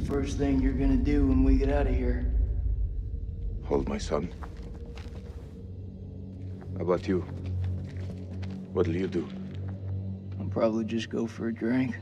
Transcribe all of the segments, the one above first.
first thing you're gonna do when we get out of here? Hold my son. How about you? What'll you do? I'll probably just go for a drink.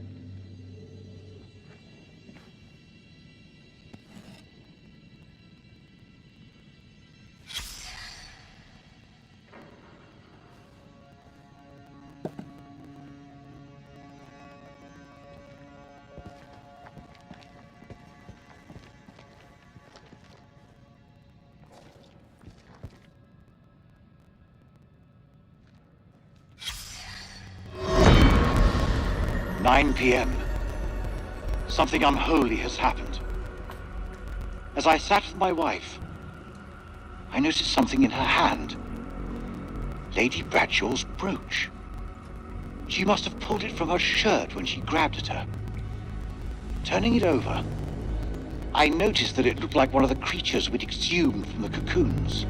PM. Something unholy has happened. As I sat with my wife, I noticed something in her hand. Lady Bradshaw's brooch. She must have pulled it from her shirt when she grabbed at her. Turning it over, I noticed that it looked like one of the creatures we'd exhumed from the cocoons.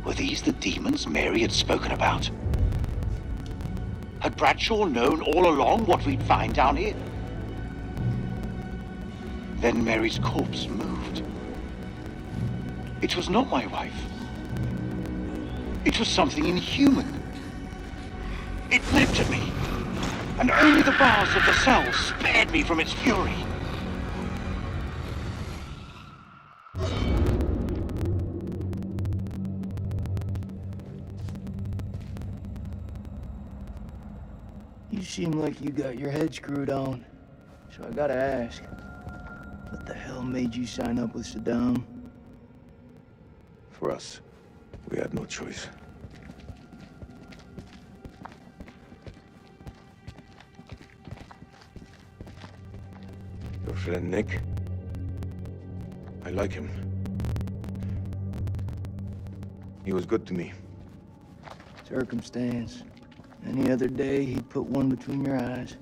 Were these the demons Mary had spoken about? Had Bradshaw known all along what we'd find down here? Then Mary's corpse moved. It was not my wife. It was something inhuman. It leapt at me, and only the bars of the cell spared me from its fury. You seem like you got your head screwed on. So I gotta ask, what the hell made you sign up with Saddam? For us, we had no choice. Your friend Nick? I like him. He was good to me. Circumstance. Any other day, he'd put one between your eyes.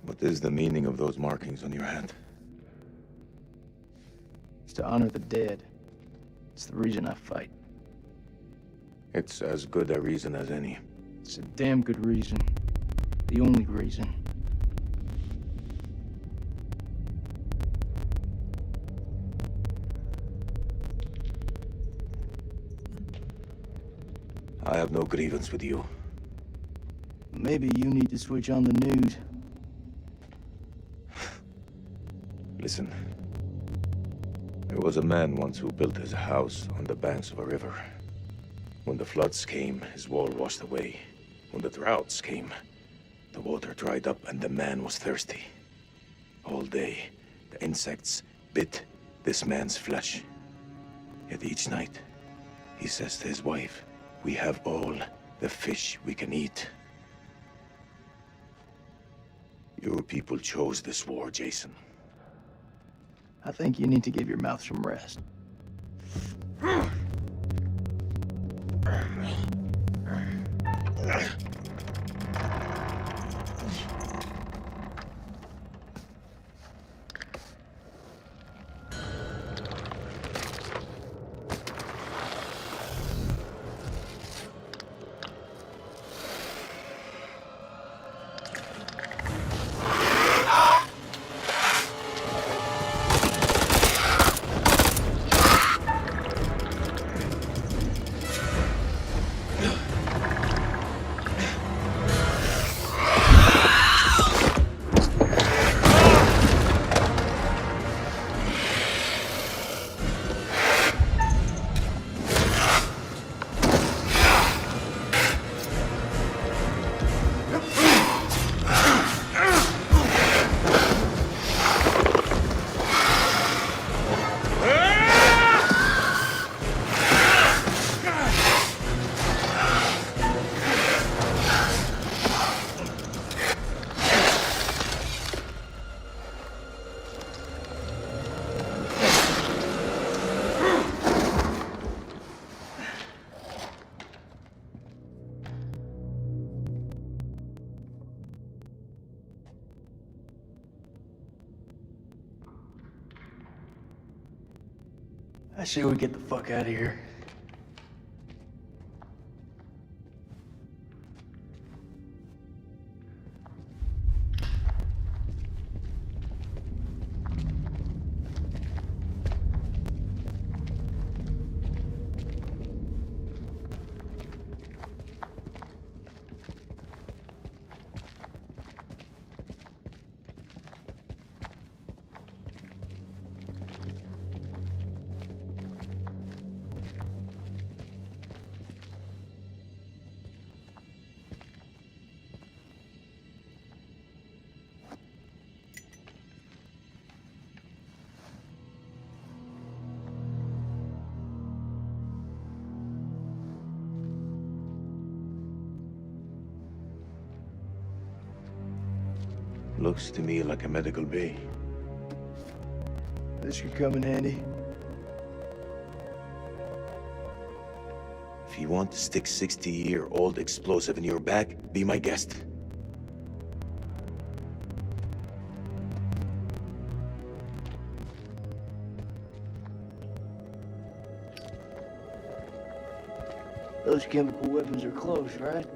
What is the meaning of those markings on your hand? It's to honor the dead. It's the reason I fight. It's as good a reason as any. It's a damn good reason. The only reason. I have no grievance with you. Maybe you need to switch on the news. Listen. There was a man once who built his house on the banks of a river. When the floods came, his wall washed away. When the droughts came, the water dried up and the man was thirsty. All day, the insects bit this man's flesh. Yet each night, he says to his wife, "We have all the fish we can eat." Your people chose this war, Jason. I think you need to give your mouth some rest. I say we get the fuck out of here. Looks to me like a medical bay. This could come in handy. If you want to stick 60-year-old explosive in your back, be my guest. Those chemical weapons are close, right?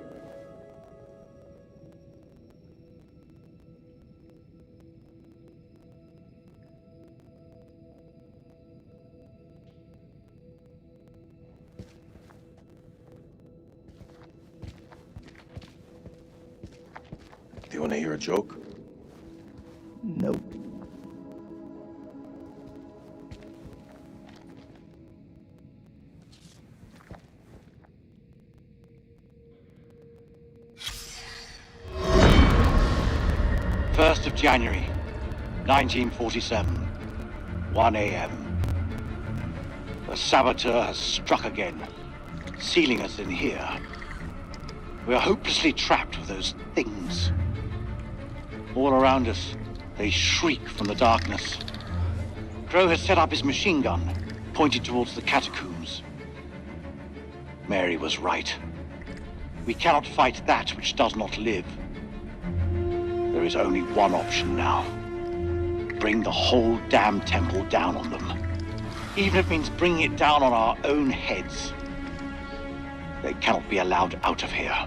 Do you want to hear a joke? Nope. First of January, 1947, 1 a.m. The saboteur has struck again, sealing us in here. We are hopelessly trapped with those things. All around us, they shriek from the darkness. Crow has set up his machine gun, pointed towards the catacombs. Mary was right. We cannot fight that which does not live. There is only one option now. Bring the whole damn temple down on them. Even if it means bringing it down on our own heads. They cannot be allowed out of here.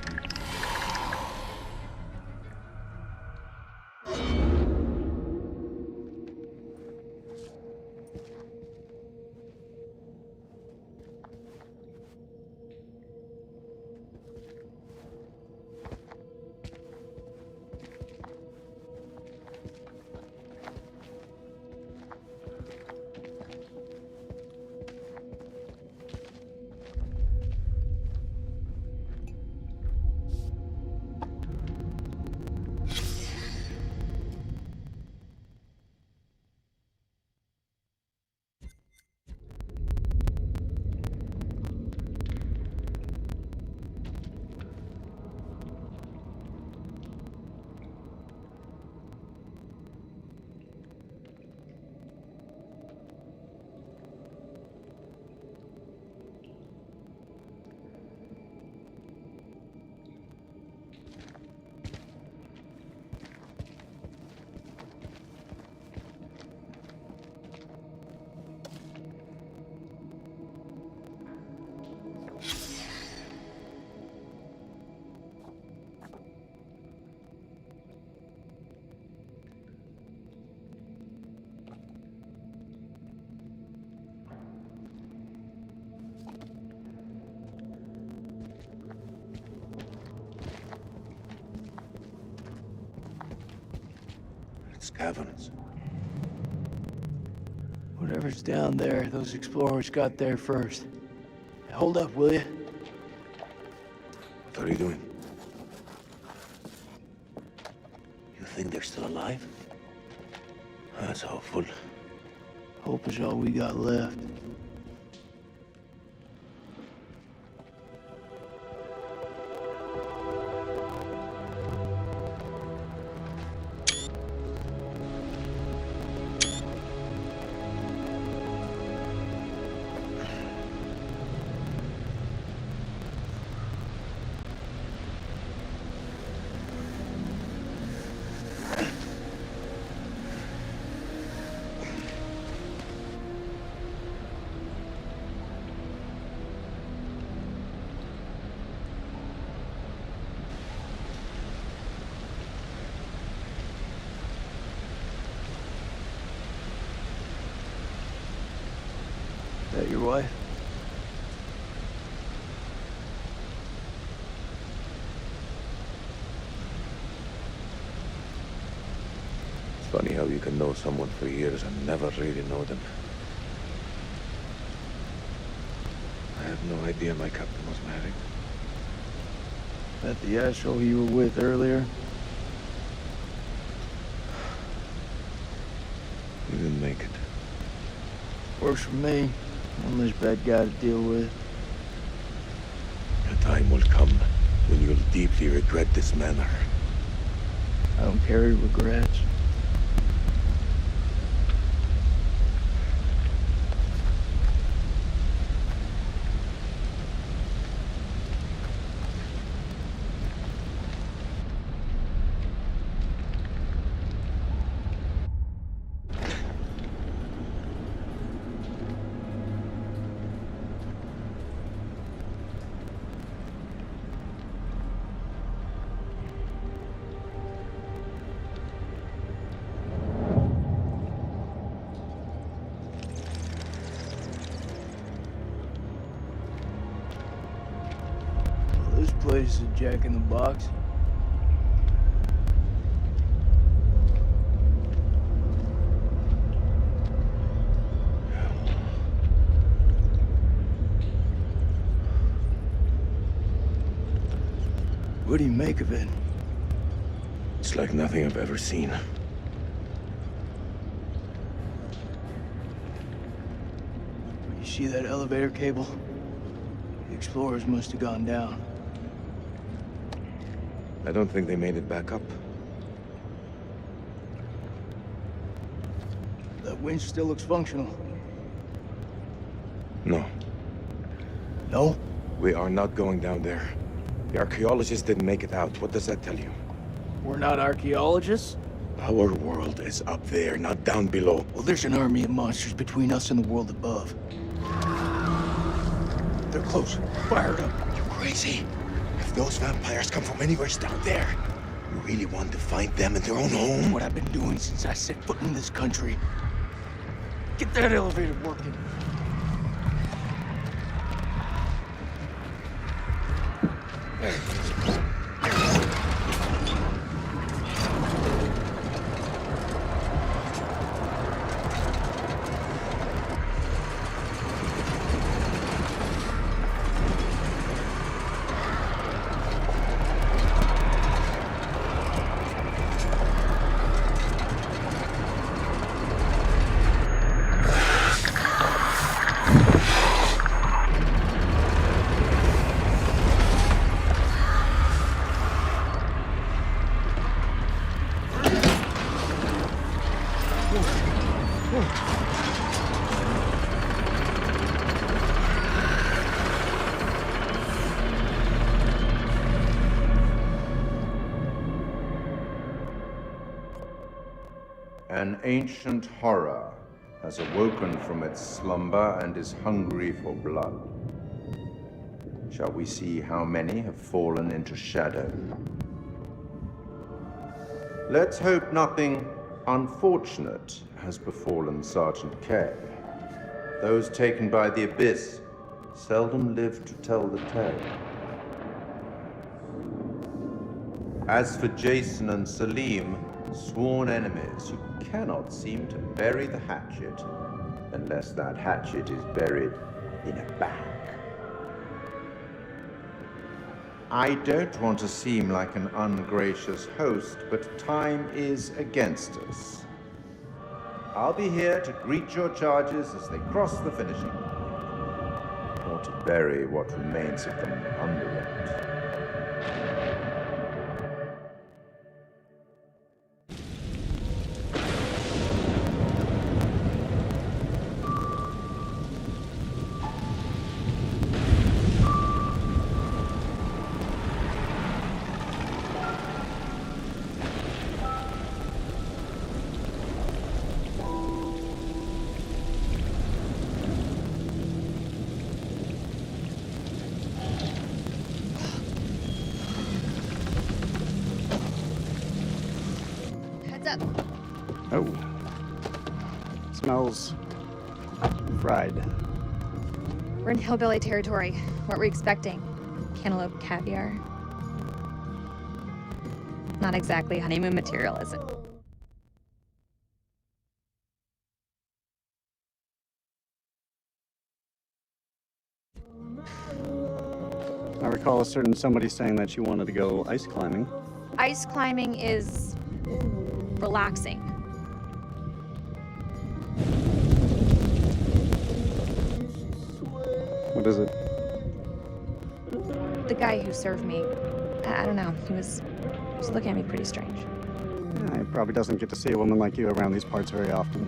It's caverns. Whatever's down there, those explorers got there first. Hold up, will you? What are you doing? You think they're still alive? That's hopeful. Hope is all we got left. your wife? It's funny how you can know someone for years and never really know them. I had no idea my captain was married. That the asshole you were with earlier? You didn't make it. Works for me. One less bad guy to deal with. A time will come when you'll deeply regret this manner. I don't carry regrets. This place is a Jack in the Box. What do you make of it? It's like nothing I've ever seen. You see that elevator cable? The explorers must have gone down. I don't think they made it back up. That winch still looks functional. No, No? we are not going down there. The archaeologists didn't make it out. What does that tell you? We're not archaeologists? Our world is up there, not down below. Well, there's an army of monsters between us and the world above. They're close. Fired up. You're crazy. If those vampires come from anywhere down there, you really want to find them in their own home? What I've been doing since I set foot in this country. Get that elevator working. An ancient horror has awoken from its slumber and is hungry for blood. Shall we see how many have fallen into shadow? Let's hope nothing unfortunate has befallen Sergeant Kay. Those taken by the Abyss seldom live to tell the tale. As for Jason and Salim, sworn enemies who cannot seem to bury the hatchet unless that hatchet is buried in a bag. I don't want to seem like an ungracious host, but time is against us. I'll be here to greet your charges as they cross the finishing line, or to bury what remains of them under it. Heads up. Oh. Smells fried. We're in hillbilly territory. What were we expecting? Cantaloupe caviar? Not exactly honeymoon material, is it? I recall a certain somebody saying that you wanted to go ice climbing. Ice climbing is relaxing. What is it? The guy who served me, I don't know, he was looking at me pretty strange. Yeah, he probably doesn't get to see a woman like you around these parts very often.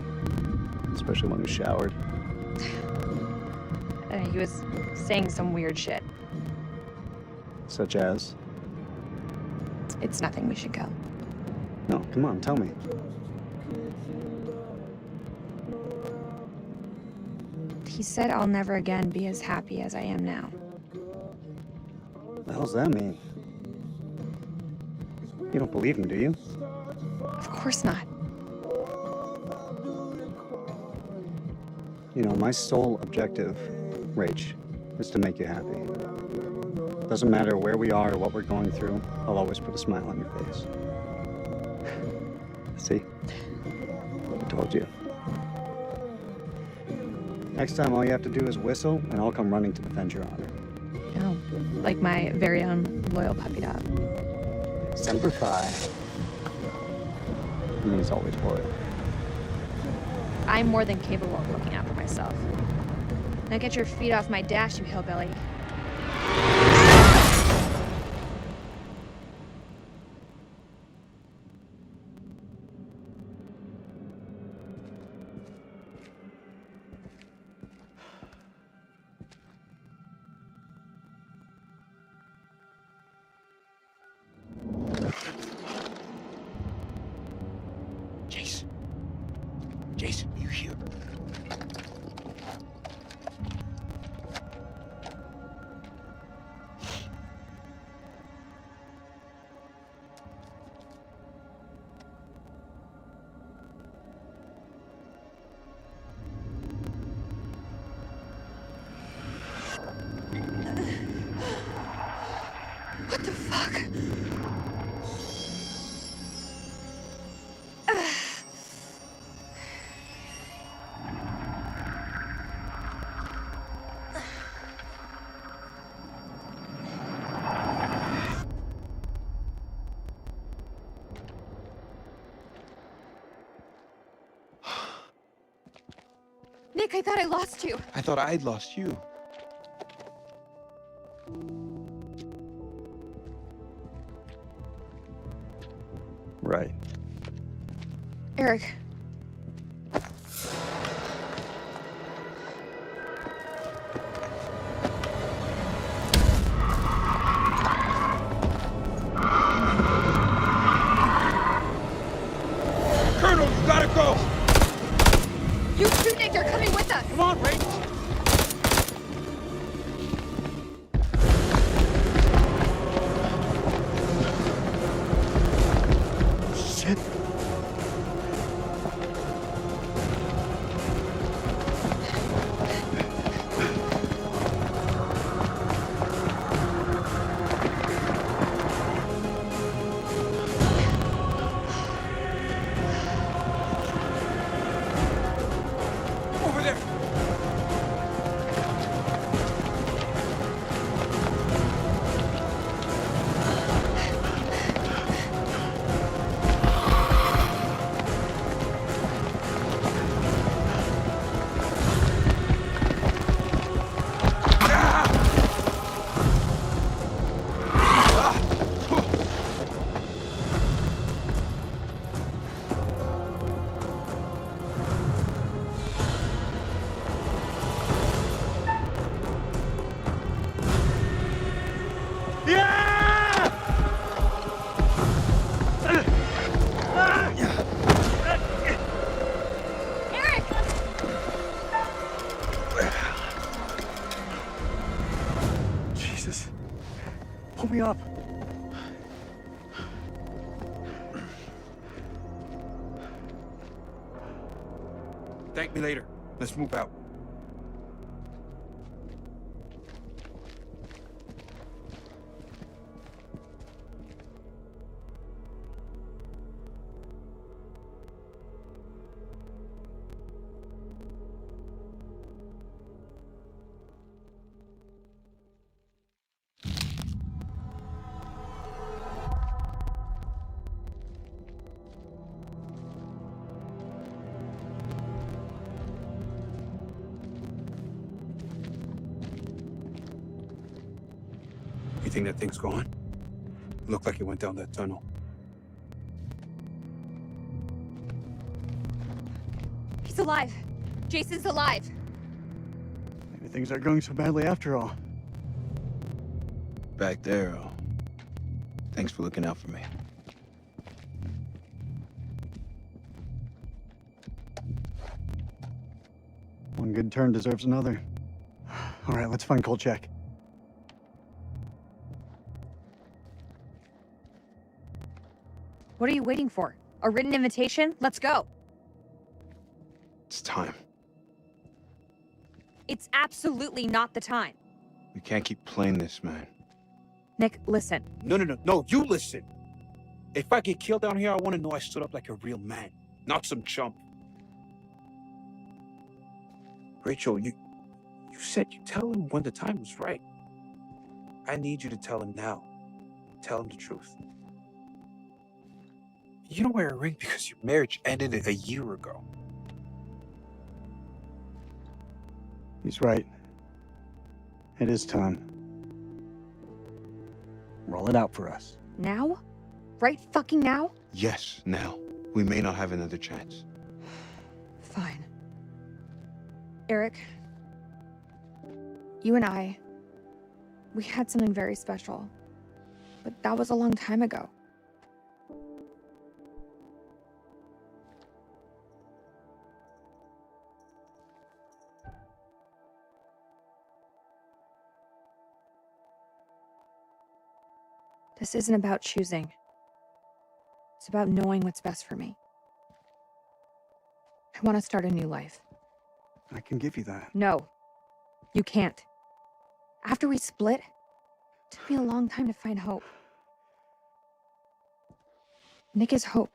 Especially one who's showered. He was saying some weird shit. Such as? It's nothing, we should go. No, come on, tell me. He said I'll never again be as happy as I am now. What the hell's that mean? You don't believe him, do you? Of course not. You know, my sole objective, Rach, is to make you happy. Doesn't matter where we are or what we're going through, I'll always put a smile on your face. See? I told you. Next time, all you have to do is whistle, and I'll come running to defend your honor. Oh, like my very own loyal puppy dog. Semper Fi. He's always loyal. I'm more than capable of looking out for myself. Now get your feet off my dash, you hillbilly. Jason, you here? What the fuck? Nick, I thought I lost you. I thought I'd lost you. Right. Eric. Colonel, you gotta go! You too, Nick, you're coming with us. Come on, Ray! Shit. Over there! Eric! Jesus. Pull me up. Thank me later. Let's move out. think that thing's gone? Looked like it went down that tunnel. He's alive. Jason's alive. Maybe things aren't going so badly after all. Back there, thanks for looking out for me. One good turn deserves another. All right, let's find Kolchak. What are you waiting for? A written invitation? Let's go. It's time. It's absolutely not the time. We can't keep playing this, man. Nick, listen. No, you listen. If I get killed down here, I want to know I stood up like a real man, not some chump. Rachel, you said you'd tell him when the time was right. I need you to tell him now. Tell him the truth. You don't wear a ring because your marriage ended a year ago. He's right. It is time. Roll it out for us. Now? Right fucking now? Yes, now. We may not have another chance. Fine. Eric, you and I, we had something very special. But that was a long time ago. This isn't about choosing. It's about knowing what's best for me. I want to start a new life. I can give you that. No, you can't. After we split, it took me a long time to find hope. Nick is hope.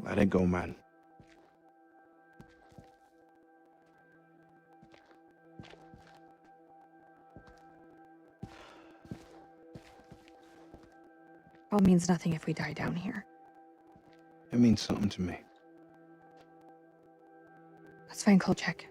Let it go, man. All means nothing if we die down here. It means something to me. Let's find Kolchak.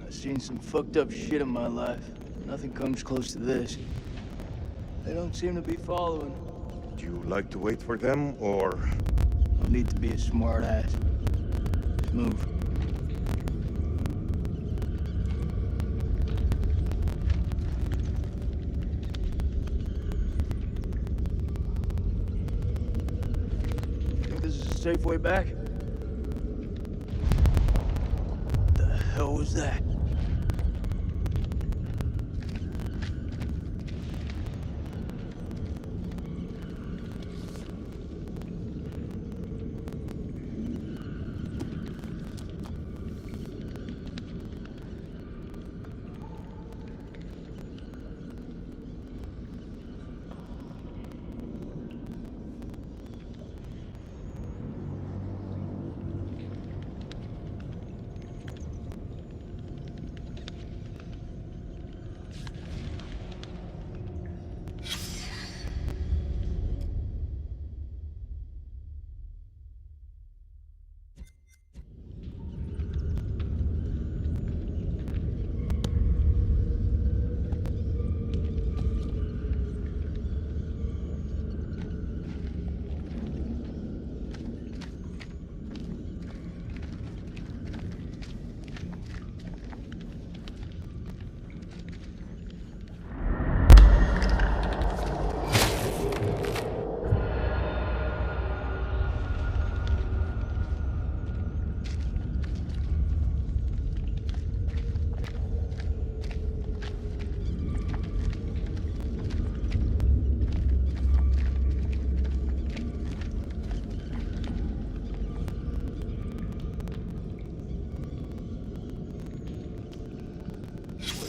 I've seen some fucked up shit in my life. Nothing comes close to this. They don't seem to be following. Do you like to wait for them, or...? No need to be a smart ass. Let's move. Think this is a safe way back? What the hell was that?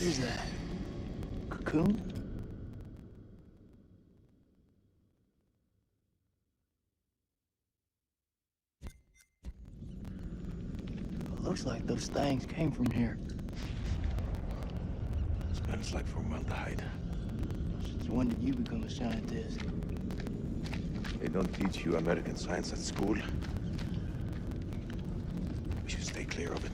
What is that? Cocoon? Looks like those things came from here. Smells like formaldehyde. Since when did you become a scientist? They don't teach you American science at school. We should stay clear of it.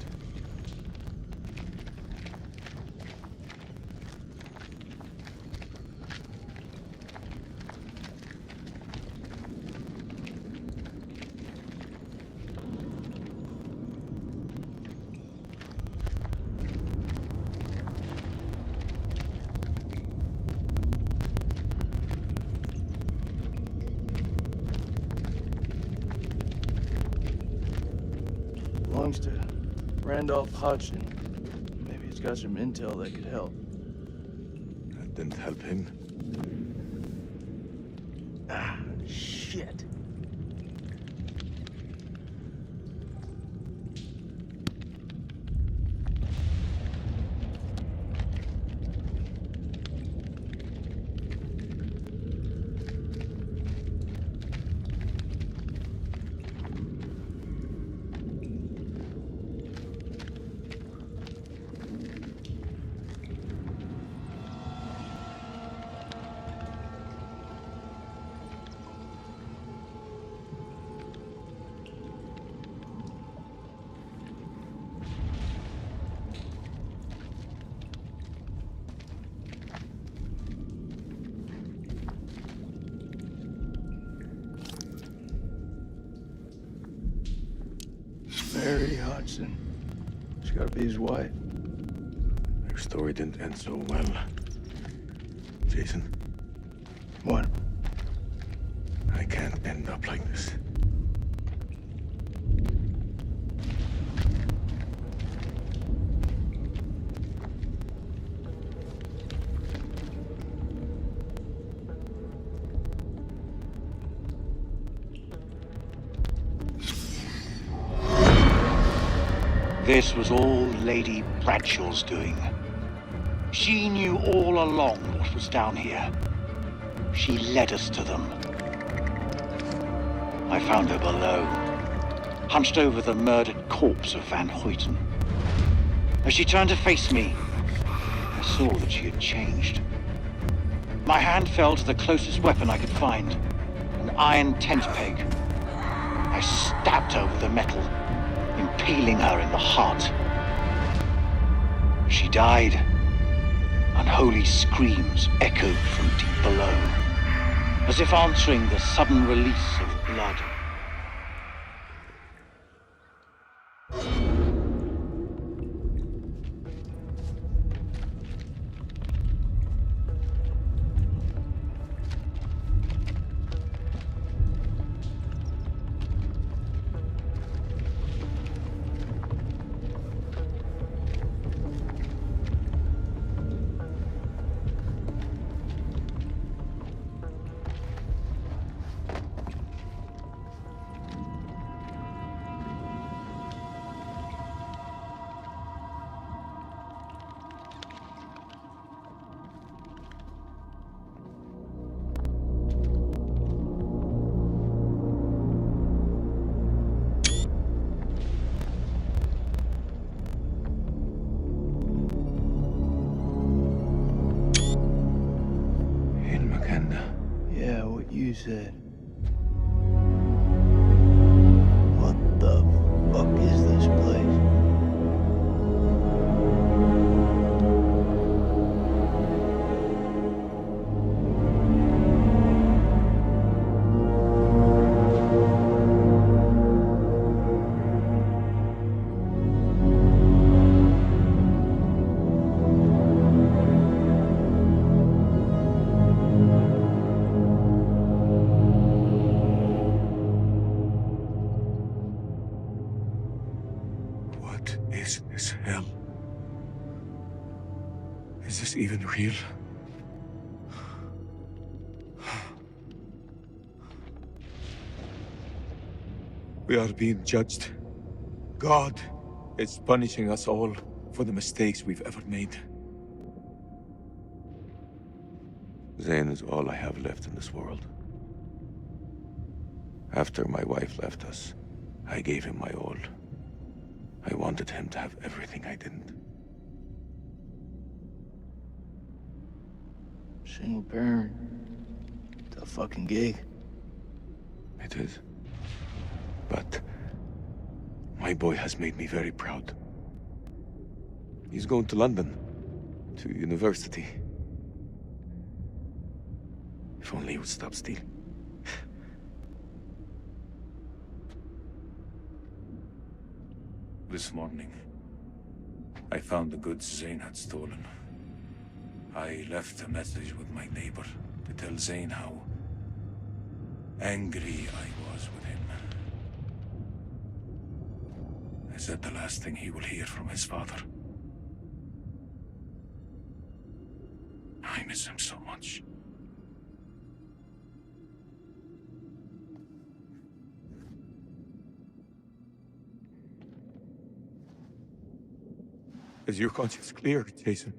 Belongs to Randolph Hodgson. Maybe it's got some intel that could help. That didn't help him. Ah, shit. Mary Hodgson. She's gotta be his wife. Her story didn't end so well. Jason, What? I can't end up like this. This was all Lady Bradshaw's doing. She knew all along what was down here. She led us to them. I found her below, hunched over the murdered corpse of Van Hoyten. As she turned to face me, I saw that she had changed. My hand fell to the closest weapon I could find, an iron tent peg. I stabbed her with the metal, impaling her in the heart. She died. Unholy screams echoed from deep below, as if answering the sudden release of blood. Yeah, what you said. What the fuck is this place? What is this hell? Is this even real? We are being judged. God is punishing us all for the mistakes we've ever made. Zane is all I have left in this world. After my wife left us, I gave him my all. I wanted him to have everything I didn't. Single parent. Tough fucking gig. It is. But my boy has made me very proud. He's going to London, to university. If only he would stop stealing. This morning, I found the goods Zane had stolen. I left a message with my neighbor to tell Zane how angry I was with him. I said the last thing he will hear from his father. I miss him so much. Is your conscience clear, Jason?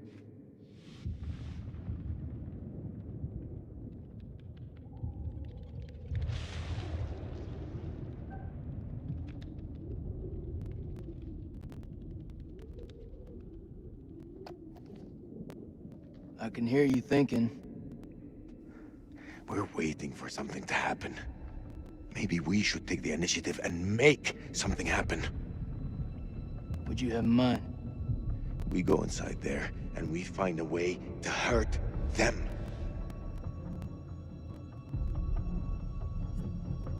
I can hear you thinking. We're waiting for something to happen. Maybe we should take the initiative and make something happen. What'd you have in mind? We go inside there, and we find a way to hurt them.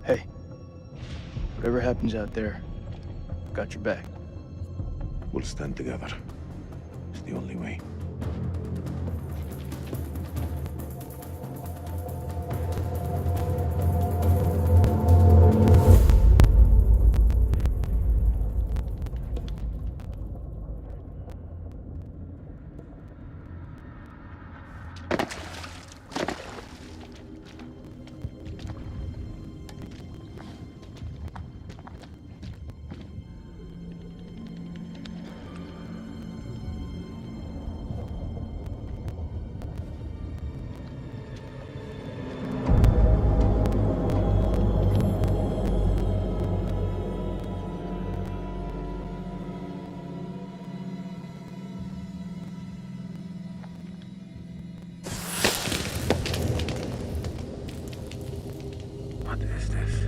Hey, whatever happens out there, got your back. We'll stand together. It's the only way. What is this?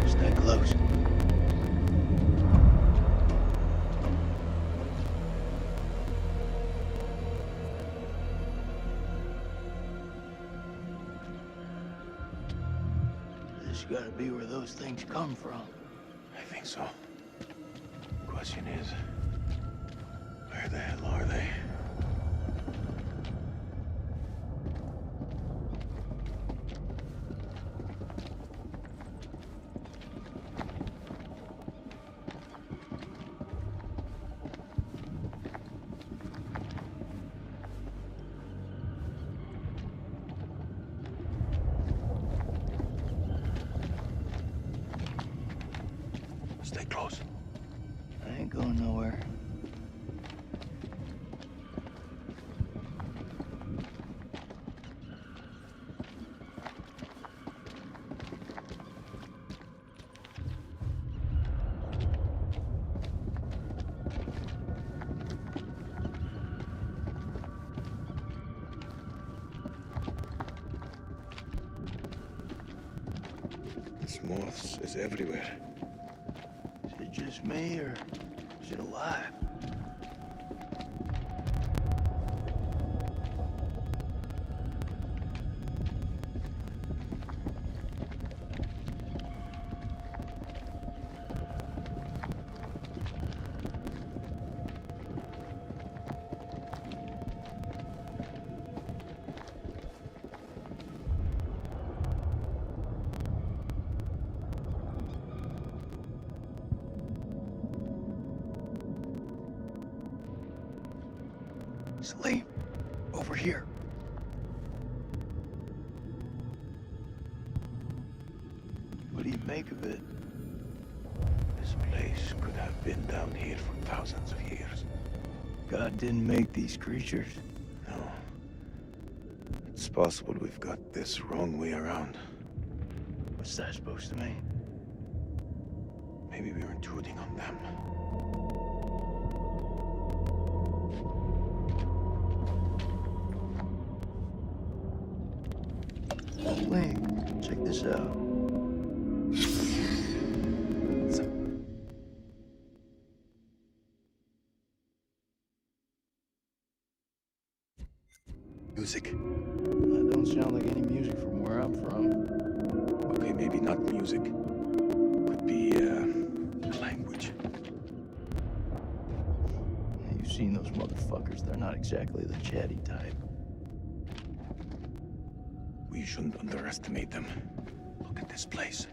Stay close. This gotta be where those things come from. I think so. Question is, where the hell are they? Stay close. I ain't going nowhere. There's moths is everywhere. Is it just me, or is it alive? Salim, over here. What do you make of it? This place could have been down here for thousands of years. God didn't make these creatures. No. It's possible we've got this wrong way around. What's that supposed to mean? Maybe we're intruding on them. Link, check this out. Music. That don't sound like any music from where I'm from. Okay, maybe not music. Could be, a language. You've seen those motherfuckers. They're not exactly the chatty type. We shouldn't underestimate them. Look at this place.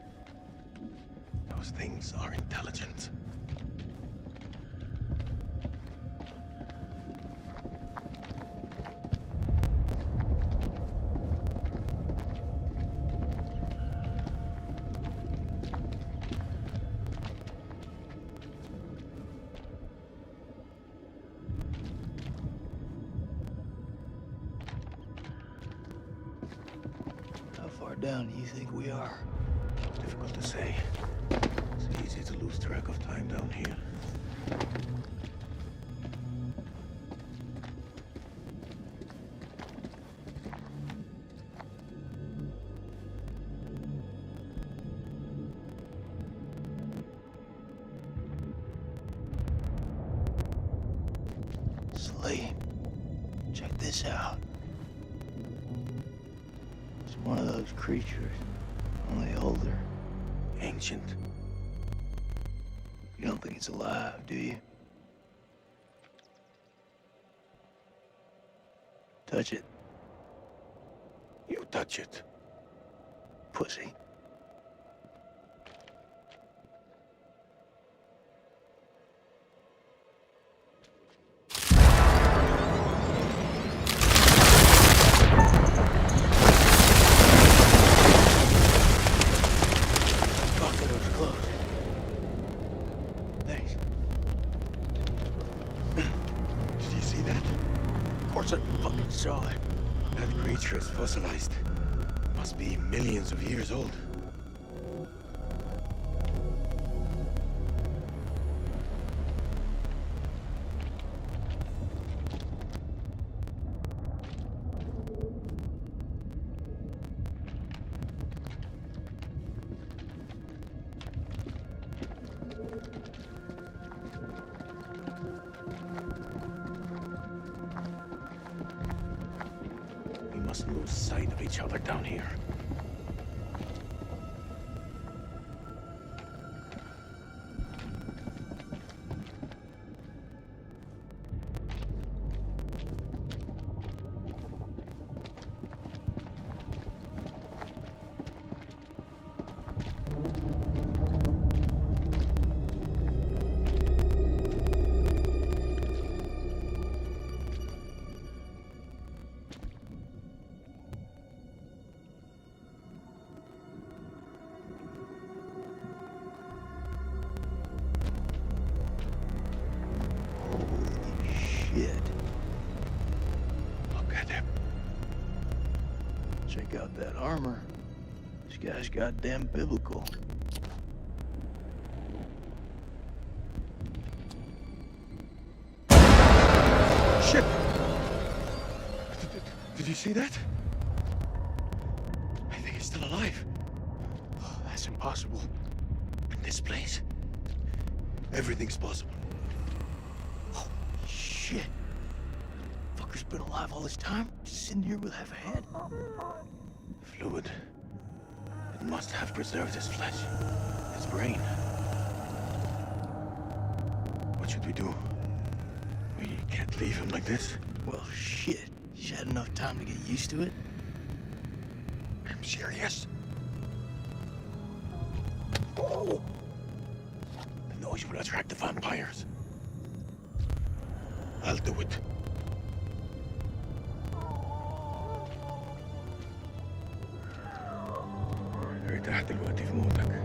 Those things are intelligent. How far down do you think we are? Difficult to say. It's easy to lose track of time down here. Salim, check this out. It's one of those creatures, only older. Ancient. You don't think it's alive, do you? Touch it, You touch it. pussy. Fuck, that was close. Thanks. Did you see that? Of course I fucking saw it. That creature is fossilized. Must be millions of years old. We mustn't lose sight of each other down here. Holy shit. Look at him. Check out that armor. This guy's goddamn biblical. Shit! Did you see that? I think he's still alive. Oh, that's It's impossible. In this place, everything's possible. Holy shit. Fucker's been alive all this time? Just sitting here with half a head? Fluid. It must have preserved his flesh, his brain. What should we do? We can't leave him like this. Well, shit. He's had enough time to get used to it. I'm serious. Oh! The noise will attract the vampires. I'll do it. ارتاح دلوقتي في موتك.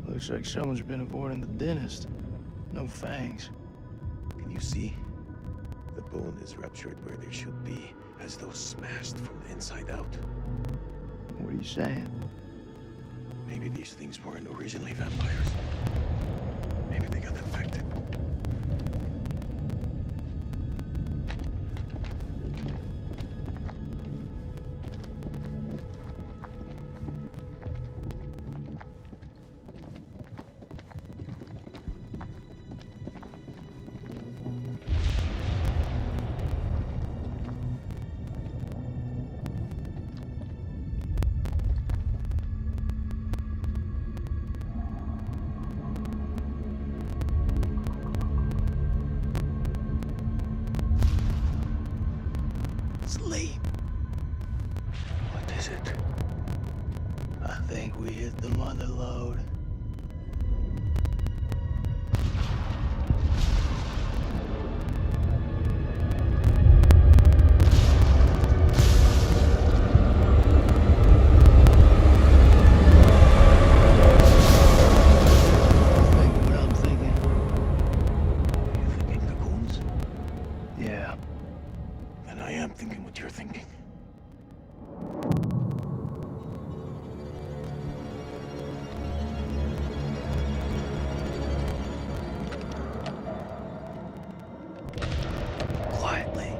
Looks like someone's been avoiding the dentist. No fangs. Can you see? The bone is ruptured where there should be, as though smashed from the inside out. What are you saying? Maybe these things weren't originally vampires. Maybe they got infected. Sleep. What is it? I think we hit the mother lode. Quietly.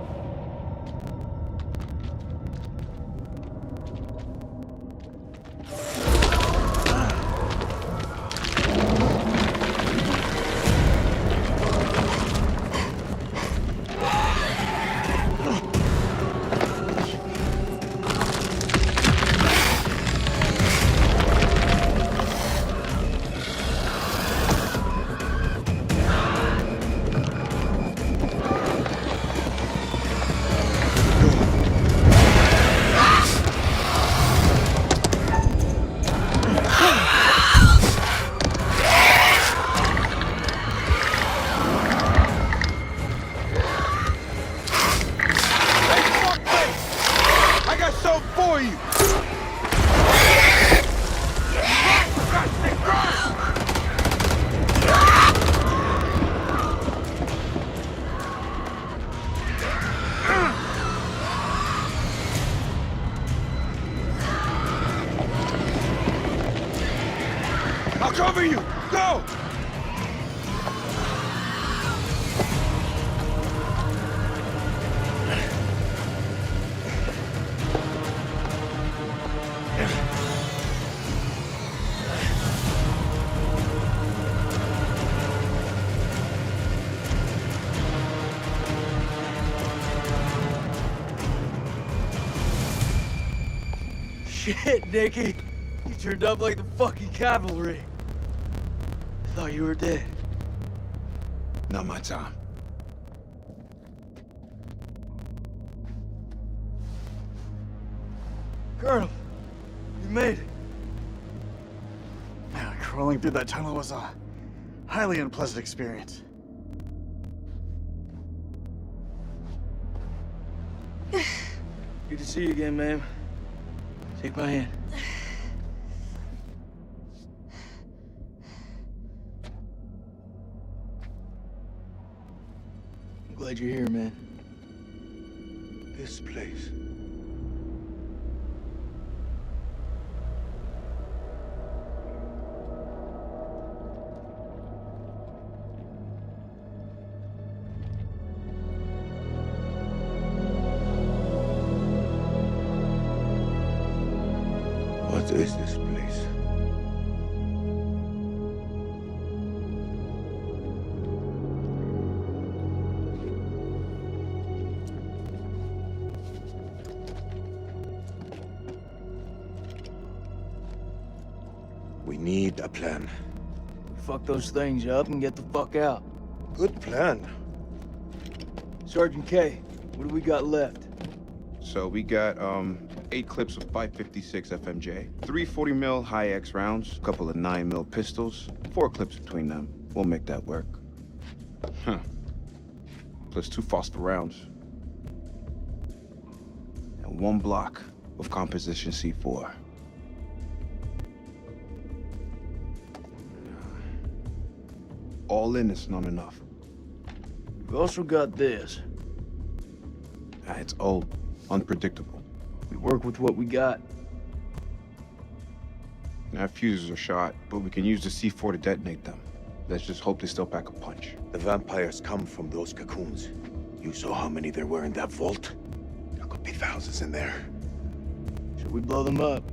I got something for you! I'll cover you! Go! Shit, Nicky. You turned up like the fucking cavalry. I thought you were dead. Not my time. Colonel, you made it. Man, crawling through that tunnel was a highly unpleasant experience. Good to see you again, ma'am. Take my hand. I'm glad you're here, man. This place. What is this place? We need a plan. Fuck those things up and get the fuck out. Good plan. Sergeant K, what do we got left? So we got 8 clips of 556 FMJ, 3 40mm high-X rounds, a couple of 9mm pistols, 4 clips between them. We'll make that work. Huh. Plus 2 phosphor rounds. And 1 block of composition C4. All in, it's not enough. We've also got this. It's old, unpredictable. We work with what we got. Our fuses are shot, but we can use the C4 to detonate them. Let's just hope they still pack a punch. The vampires come from those cocoons. You saw how many there were in that vault? There could be thousands in there. Should we blow them up?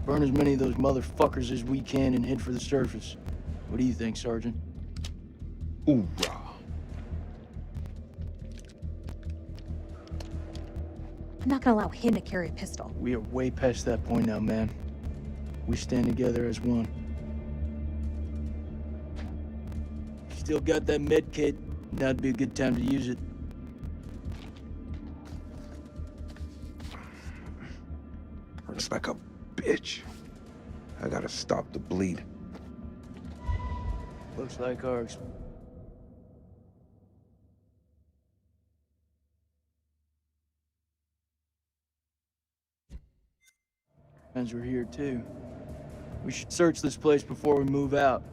Burn as many of those motherfuckers as we can and head for the surface. What do you think, Sergeant? Hoorah. I'm not gonna allow him to carry a pistol. We are way past that point now, man. We stand together as one. Still got that med kit. Now'd be a good time to use it. Hurts like a bitch. I gotta stop the bleed. Looks like ours. Friends were here too. We should search this place before we move out.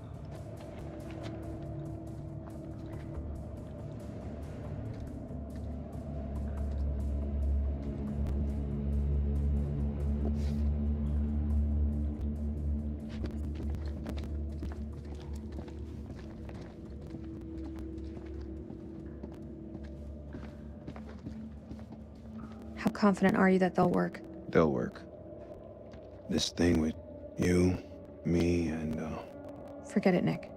How confident are you that they'll work? They'll work. This thing with you, me, and, Forget it, Nick.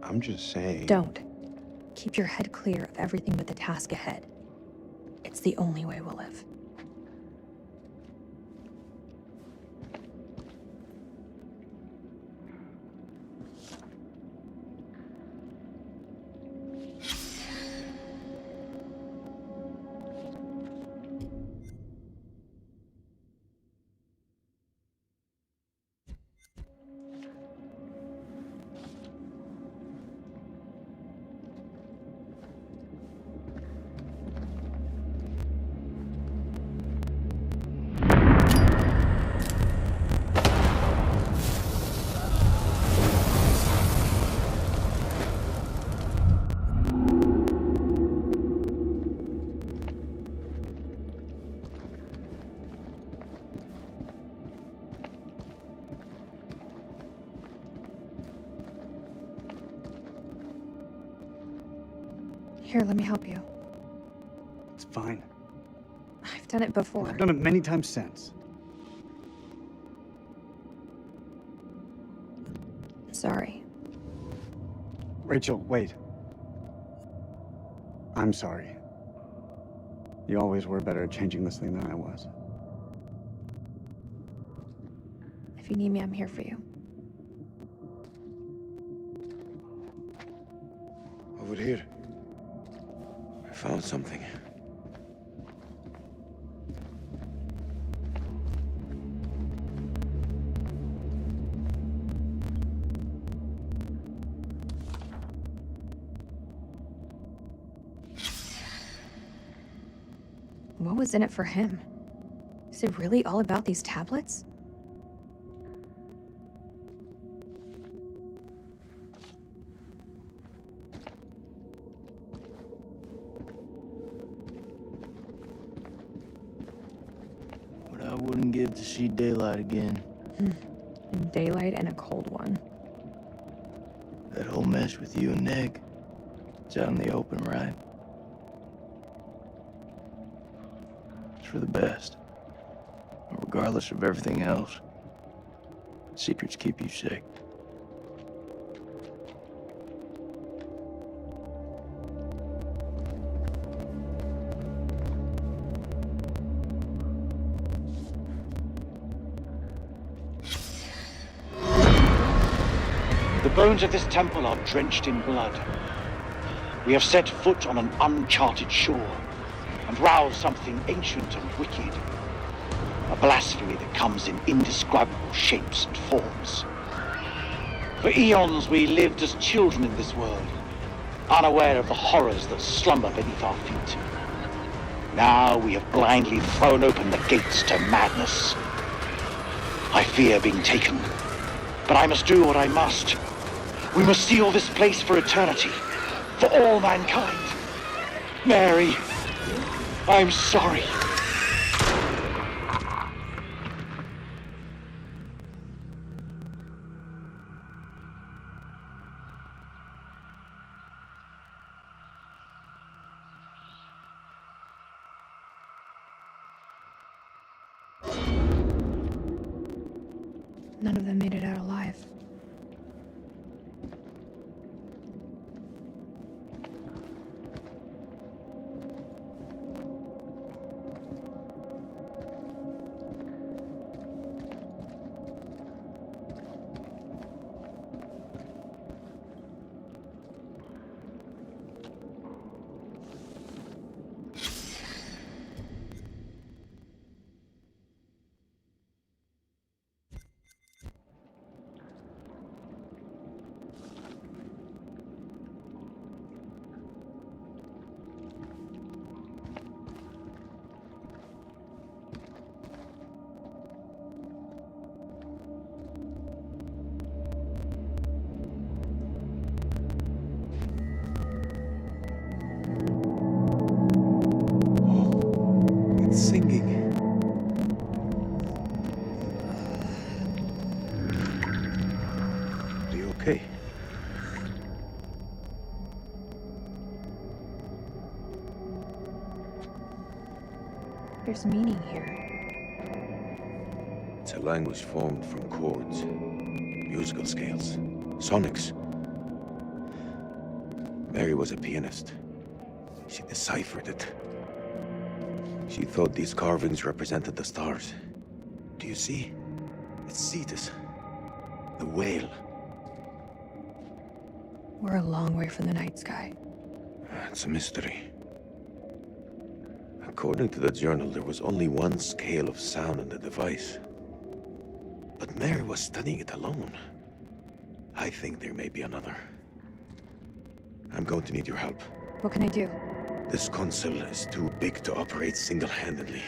I'm just saying... Don't. Keep your head clear of everything but the task ahead. It's the only way we'll live. Here, let me help you. It's fine. I've done it before. I've done it many times since. Sorry. Rachel, wait. I'm sorry. You always were better at changing this thing than I was. If you need me, I'm here for you. Over here. I found something. What was in it for him? Is it really all about these tablets? What I wouldn't give to see daylight again. Daylight and a cold one. That whole mess with you and Nick. It's out in the open, right? It's for the best. Regardless of everything else. Secrets keep you safe. The bones of this temple are drenched in blood. We have set foot on an uncharted shore and roused something ancient and wicked. A blasphemy that comes in indescribable shapes and forms. For eons we lived as children in this world, unaware of the horrors that slumber beneath our feet. Now we have blindly thrown open the gates to madness. I fear being taken, but I must do what I must. We must seal this place for eternity, for all mankind. Mary, I'm sorry. None of them made it out alive. Singing. Are you okay? There's meaning here. It's a language formed from chords, musical scales, sonics. Mary was a pianist. She deciphered it. She thought these carvings represented the stars. Do you see? It's Cetus, the whale. We're a long way from the night sky. It's a mystery. According to the journal, there was only one scale of sound in the device. But Mary was studying it alone. I think there may be another. I'm going to need your help. What can I do? This console is too big to operate single-handedly.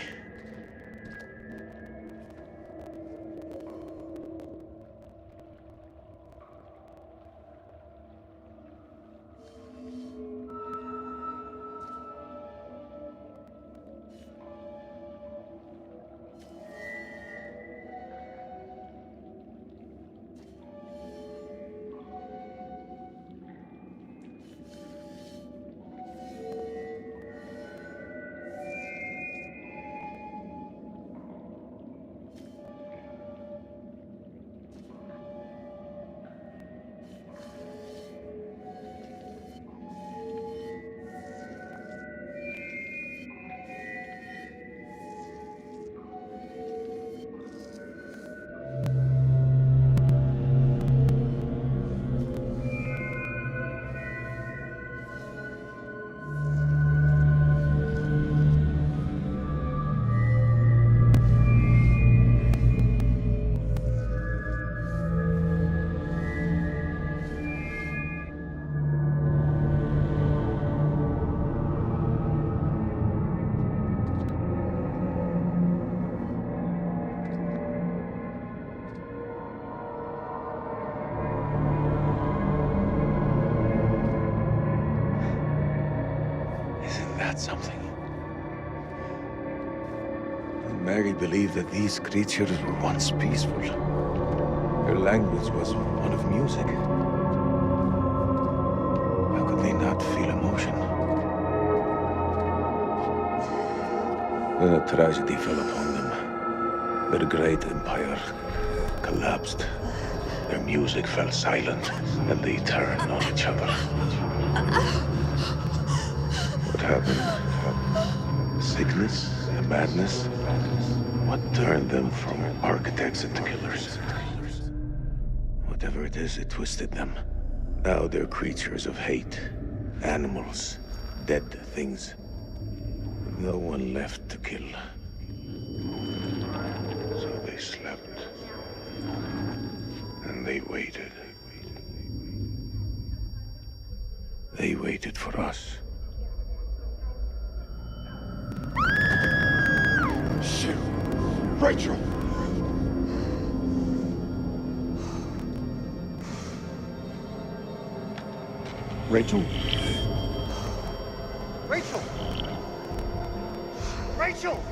Something. Mary believed that these creatures were once peaceful. Their language was one of music. How could they not feel emotion? Then a tragedy fell upon them. Their great empire collapsed. Their music fell silent, and they turned on each other. What happened? Sickness? Madness? What turned them from architects into killers? Whatever it is, it twisted them. Now they're creatures of hate. Animals. Dead things. With no one left to kill. So they slept. And they waited. They waited for us. Shit! Rachel! Rachel? Rachel! Rachel!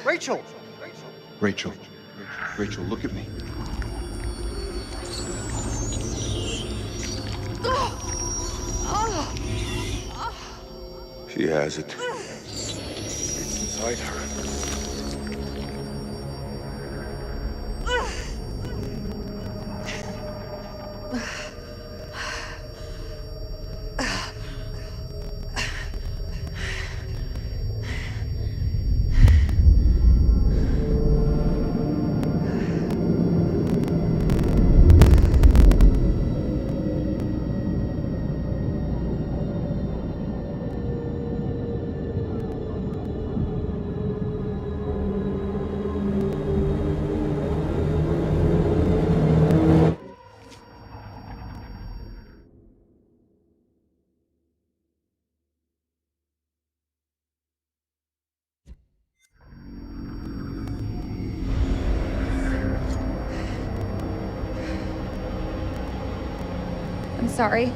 Rachel! Rachel. Rachel, look at me. She has it. It's inside her. I'm sorry.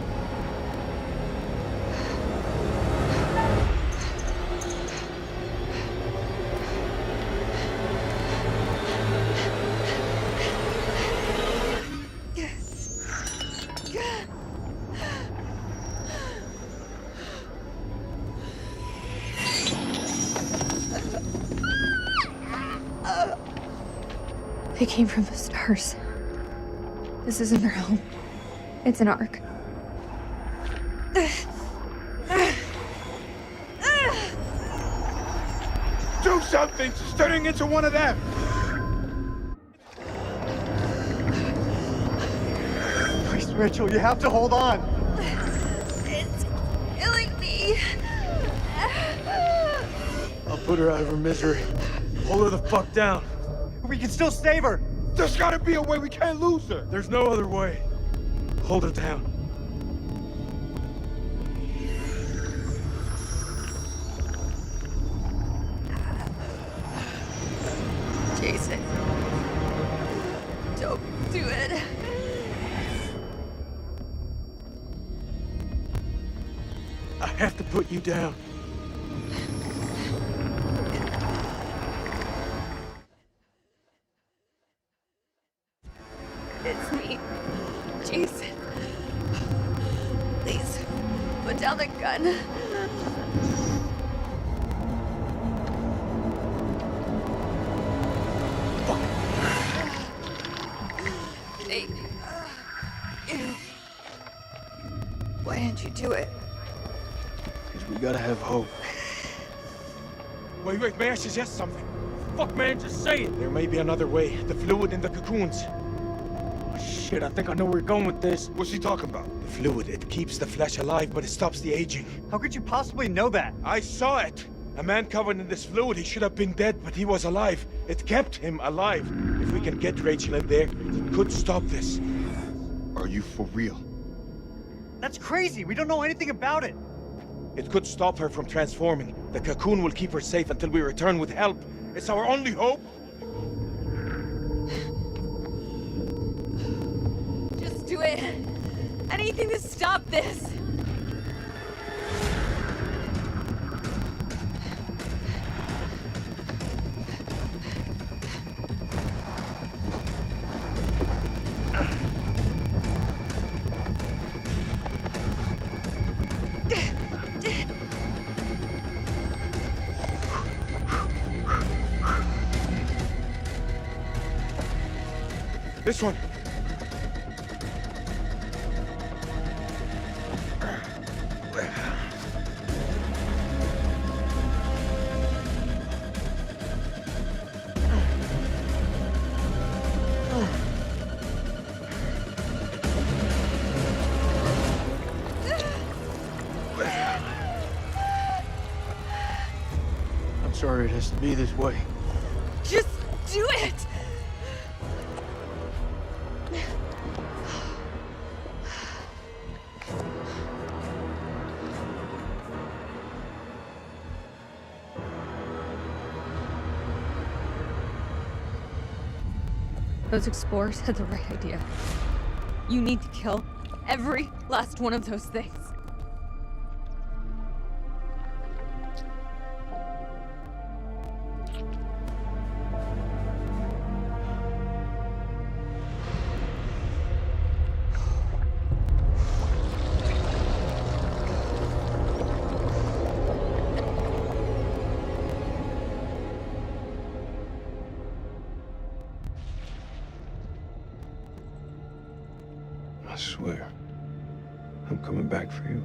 They came from the stars. This isn't their home. It's an ark. Do something! She's turning into one of them! Please, Rachel, you have to hold on. It's killing me. I'll put her out of her misery. Hold her the fuck down. We can still save her. There's gotta be a way. We can't lose her! There's no other way. Hold her down. Jason. Don't do it. I have to put you down. It's me. Jason. Please, put down the gun. Hey. Why didn't you do it? Because we gotta have hope. Wait, may I suggest something? Fuck, man, just say it! There may be another way. The fluid in the cocoons. Oh, shit, I think I know where we're going with this. What's he talking about? The fluid, it keeps the flesh alive, but it stops the aging. How could you possibly know that? I saw it! A man covered in this fluid, he should have been dead, but he was alive. It kept him alive. If we can get Rachel in there, it could stop this. Are you for real? That's crazy. We don't know anything about it. It could stop her from transforming. The cocoon will keep her safe until we return with help. It's our only hope. Just do it. Anything to stop this. This one. I'm sorry it has to be this way. Just do it. Those explorers had the right idea. You need to kill every last one of those things. I swear, I'm coming back for you.